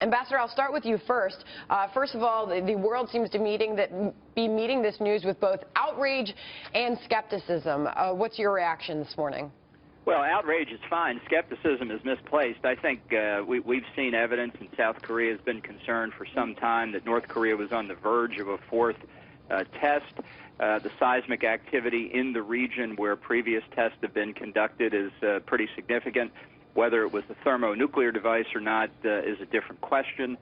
Ambassador, I'll start with you first. First of all, the world seems to be meeting this news with both outrage and skepticism. What's your reaction this morning? Well, outrage is fine. Skepticism is misplaced. I think we've seen evidence, and South Korea has been concerned for some time that North Korea was on the verge of a fourth test. The seismic activity in the region where previous tests have been conducted is pretty significant. Whether it was a thermonuclear device or not is a different question,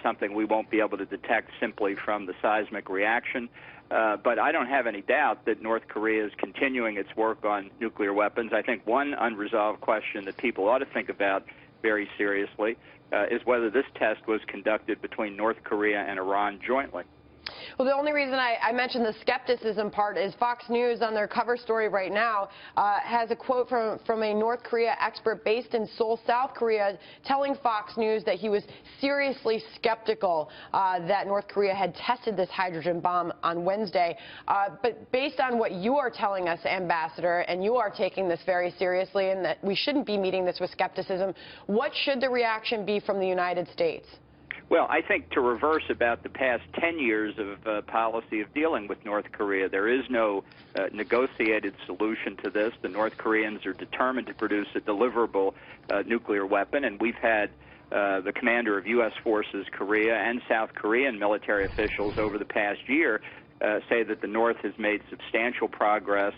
something we won't be able to detect simply from the seismic reaction. But I don't have any doubt that North Korea is continuing its work on nuclear weapons. I think one unresolved question that people ought to think about very seriously is whether this test was conducted between North Korea and Iran jointly. Well, the only reason I mentioned the skepticism part is Fox News, on their cover story right now, has a quote from a North Korea expert based in Seoul, South Korea, telling Fox News that he was seriously skeptical that North Korea had tested this hydrogen bomb on Wednesday. But based on what you are telling us, Ambassador, and you are taking this very seriously and that we shouldn't be meeting this with skepticism, what should the reaction be from the United States? Well, I think to reverse about the past 10 years of policy of dealing with North Korea, there is no negotiated solution to this. The North Koreans are determined to produce a deliverable nuclear weapon, and we've had the commander of U.S. forces, Korea, and South Korean military officials over the past year say that the North has made substantial progress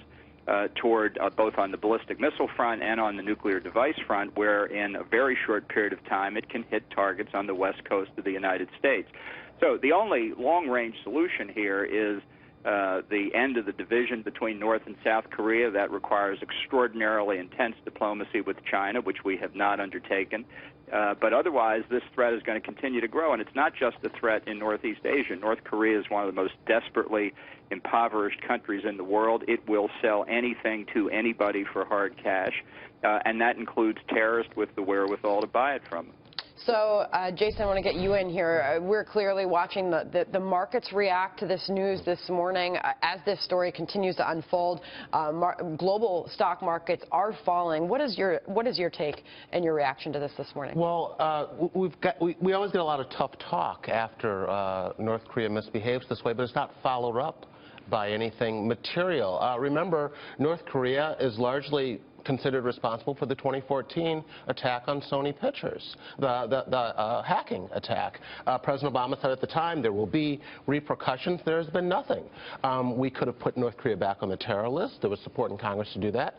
toward both on the ballistic missile front and on the nuclear device front, where in a very short period of time it can hit targets on the west coast of the United States. So the only long-range solution here is the end of the division between North and South Korea. That requires extraordinarily intense diplomacy with China, which we have not undertaken. But otherwise, this threat is going to continue to grow, and it's not just a threat in Northeast Asia. North Korea is one of the most desperately impoverished countries in the world. It will sell anything to anybody for hard cash, and that includes terrorists with the wherewithal to buy it from them. So, Jason, I want to get you in here. We're clearly watching the markets react to this news this morning as this story continues to unfold. Global stock markets are falling. What is your take and your reaction to this morning? Well, we always get a lot of tough talk after North Korea misbehaves this way, but it's not followed up by anything material. Remember, North Korea is largely considered responsible for the 2014 attack on Sony Pictures, the hacking attack. President Obama said at the time there will be repercussions. There has been nothing. We could have put North Korea back on the terror list. There was support in Congress to do that.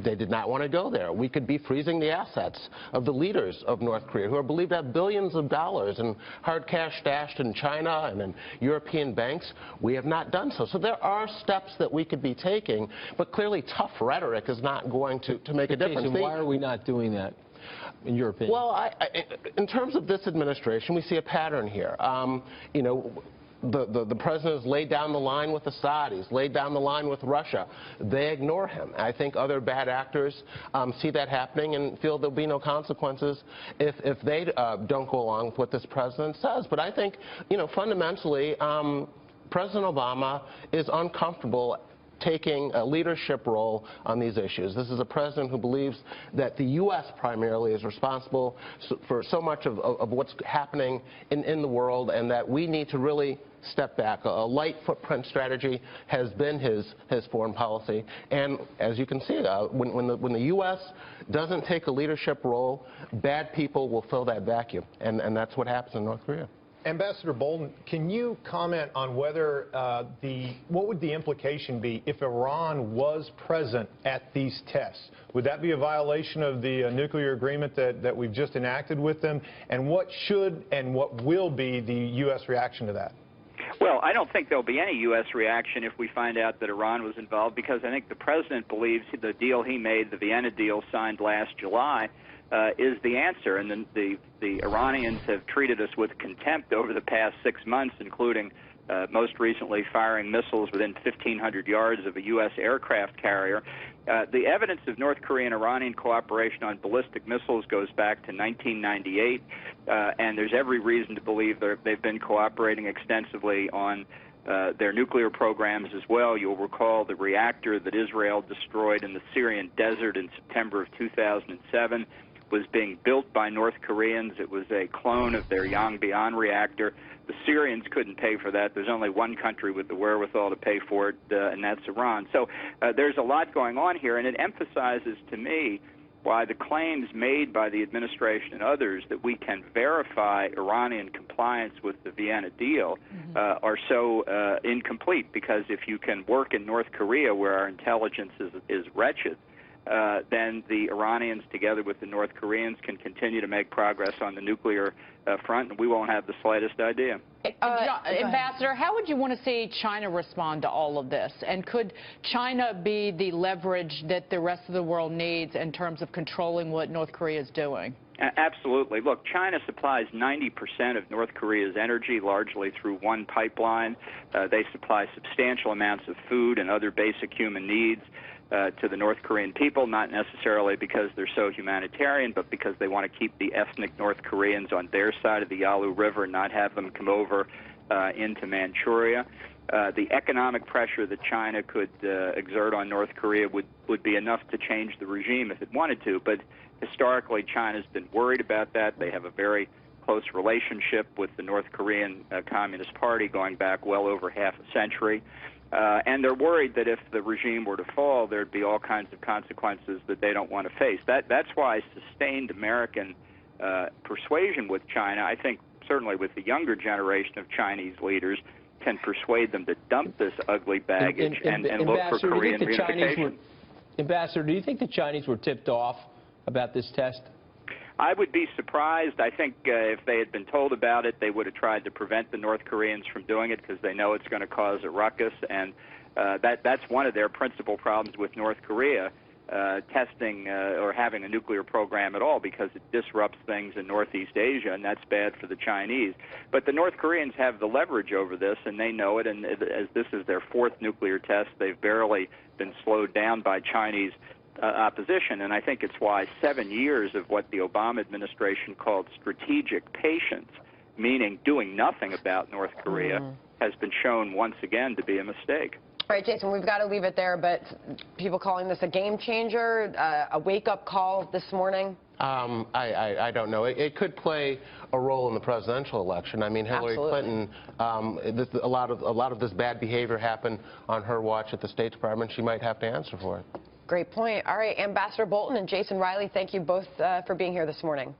They did not want to go there. We could be freezing the assets of the leaders of North Korea, who are believed to have billions of dollars in hard cash stashed in China and in European banks. We have not done so. So there are steps that we could be taking, but clearly tough rhetoric is not going to make a difference. Jason, why are we not doing that, in your opinion? Well, in terms of this administration, we see a pattern here. You know, the president has laid down the line with the Saudis, laid down the line with Russia. They ignore him. I think other bad actors see that happening and feel there'll be no consequences if they don't go along with what this president says. But I think, you know, fundamentally, President Obama is uncomfortable taking a leadership role on these issues. This is a president who believes that the U.S. primarily is responsible for so much of what's happening in the world, and that we need to really step back. A light footprint strategy has been his foreign policy, and as you can see, when the U.S. doesn't take a leadership role, bad people will fill that vacuum, and that's what happens in North Korea. Ambassador Bolton, can you comment on whether what would the implication be if Iran was present at these tests? Would that be a violation of the nuclear agreement that we've just enacted with them? And what should and what will be the U.S. reaction to that? Well, I don't think there'll be any U.S. reaction if we find out that Iran was involved, because I think the president believes the deal he made, the Vienna deal signed last July, is the answer. And the Iranians have treated us with contempt over the past 6 months, including most recently firing missiles within 1,500 yards of a U.S. aircraft carrier. The evidence of North Korean-Iranian cooperation on ballistic missiles goes back to 1998, and there's every reason to believe they've been cooperating extensively on their nuclear programs as well. You'll recall the reactor that Israel destroyed in the Syrian desert in September of 2007 was being built by North Koreans. It was a clone of their Yongbyon reactor. The Syrians couldn't pay for that. There's only one country with the wherewithal to pay for it, and that's Iran. So there's a lot going on here, and it emphasizes to me why the claims made by the administration and others that we can verify Iranian compliance with the Vienna deal are so incomplete, because if you can work in North Korea where our intelligence is wretched, then the Iranians, together with the North Koreans, can continue to make progress on the nuclear front, and we won't have the slightest idea. Ambassador, how would you want to see China respond to all of this? And could China be the leverage that the rest of the world needs in terms of controlling what North Korea is doing? Absolutely. Look, China supplies 90% of North Korea's energy, largely through one pipeline. They supply substantial amounts of food and other basic human needs to the North Korean people, not necessarily because they're so humanitarian, but because they want to keep the ethnic North Koreans on their side of the Yalu River and not have them come over into Manchuria. The economic pressure that China could exert on North Korea would be enough to change the regime if it wanted to, but historically China's been worried about that. They have a very close relationship with the North Korean Communist Party going back well over half a century. And they're worried that if the regime were to fall, there'd be all kinds of consequences that they don't want to face. That's why sustained American persuasion with China, I think certainly with the younger generation of Chinese leaders, can persuade them to dump this ugly baggage and look for Korean reunification. Ambassador, do you think the Chinese were tipped off about this test? I would be surprised. I think if they had been told about it, they would have tried to prevent the North Koreans from doing it because they know it's going to cause a ruckus. And that's one of their principal problems with North Korea, testing or having a nuclear program at all, because it disrupts things in Northeast Asia, and that's bad for the Chinese. But the North Koreans have the leverage over this, and they know it. And as this is their fourth nuclear test, they've barely been slowed down by Chinese opposition, and I think it's why 7 years of what the Obama administration called strategic patience, meaning doing nothing about North Korea, has been shown once again to be a mistake. All right, Jason, we've got to leave it there, but people calling this a game changer, a wake-up call this morning? I don't know. It could play a role in the presidential election. I mean, Hillary Clinton, a lot of this bad behavior happened on her watch at the State Department. She might have to answer for it. Great point. All right, Ambassador Bolton and Jason Riley, thank you both for being here this morning.